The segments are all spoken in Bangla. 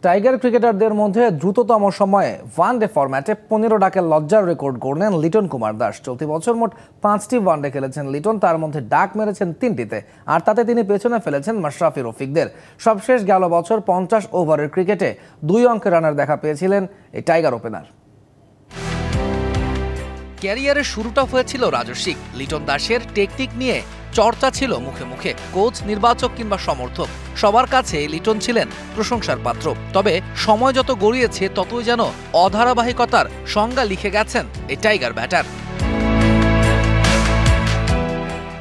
টাইগার ক্রিকেটারদের মধ্যে দ্রুততম সময়ে ওয়ানডে ফরম্যাটে 15 ডাকের লজ্জার রেকর্ড গড়লেন লিটন কুমার দাস। চলতি বছর মোট 5টি ওয়ানডে খেলেছেন লিটন, তার মধ্যে ডাক মেরেছেন 3টিতে, আর তাতে তিনি পেছনে ফেলেছেন মাশরাফি রফিকদের। সবশেষ গেল বছর 50 ওভারের ক্রিকেটে 2 অঙ্কের রানের দেখা পেয়েছিলেন এই টাইগার ওপেনার। ক্যারিয়ারের শুরুটা হয়েছিল রাজস্বিক। লিটন দাসের টেকনিক নিয়ে চর্চা ছিল মুখে মুখে, কোচ, নির্বাচক কিংবা সমর্থক সবার কাছে লিটন ছিলেন প্রশংসার পাত্র। তবে সময় যত গড়িয়েছে ততই যেন অধারাবাহিকতার সংজ্ঞা লিখে গেছেন এই টাইগার ব্যাটার।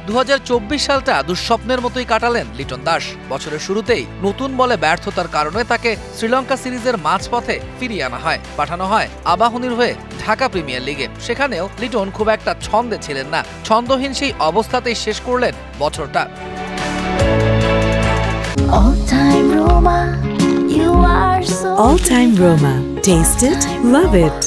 2024 সালটা দুঃস্বপ্নের মতোই কাটালেন লিটন দাস। বছরের শুরুতেই নতুন বলে ব্যর্থতার কারণে তাকে শ্রীলঙ্কা সিরিজের মাঝপথে ফিরিয়ে আনা হয়, পাঠানো হয় আবাহনীর হয়ে ঢাকা প্রিমিয়ার লিগে। সেখানেও লিটন খুব একটা ছন্দে ছিলেন না, ছন্দহীন সেই অবস্থাতেই শেষ করলেন বছরটা। All time Roma. Taste it, love it.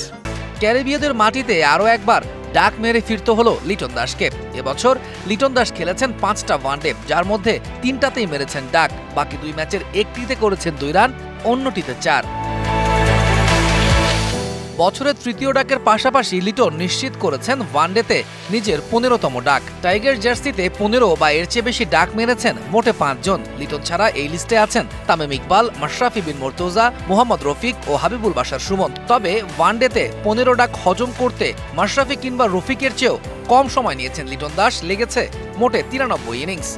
ক্যারিবীয়দের মাটিতে আরও একবার ডাক মেরে ফিরতে হলো লিটন দাসকে। এবছর লিটন দাস খেলেছেন 5টা ওয়ানডে, যার মধ্যে 3টাতেই মেরেছেন ডাক। বাকি 2 ম্যাচের একটিতে করেছেন 2 রান, অন্যটিতে 4। বছরের 3য় ডাকের পাশাপাশি লিটন নিশ্চিত করেছেন ওয়ানডেতে নিজের 15তম ডাক। টাইগার জার্সিতে 15 বা এর চেয়ে বেশি ডাক মেরেছেন মোটে 5 জন। লিটন ছাড়া এই লিস্টে আছেন তামিম ইকবাল, মাশরাফি বিন মুর্তজা, মোহাম্মদ রফিক ও হাবিবুল বাশার সুমন। তবে ওয়ানডেতে 15 ডাক হজম করতে মাশরাফি কিংবা রফিকের চেয়েও কম সময় নিয়েছেন লিটন দাস। লেগেছে মোটে 93 ইনিংস।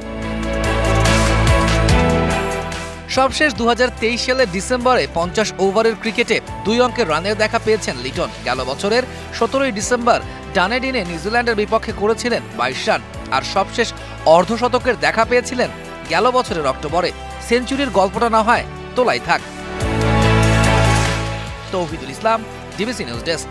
সবশেষ 2023 সালের ডিসেম্বরে 50 ওভারের ক্রিকেটে 2 অঙ্কের রানের দেখা পেয়েছেন লিটন। গেল বছরের 17 ডিসেম্বর ডানেডিনে নিউজিল্যান্ডের বিপক্ষে করেছিলেন 22 রান, আর সবশেষ অর্ধশতকের দেখা পেয়েছিলেন গেল বছরের অক্টোবরে। সেঞ্চুরির গল্পটা না হয় তোলাই থাক। তৌহিদুল ইসলাম, ডিবিসি নিউজ ডেস্ক।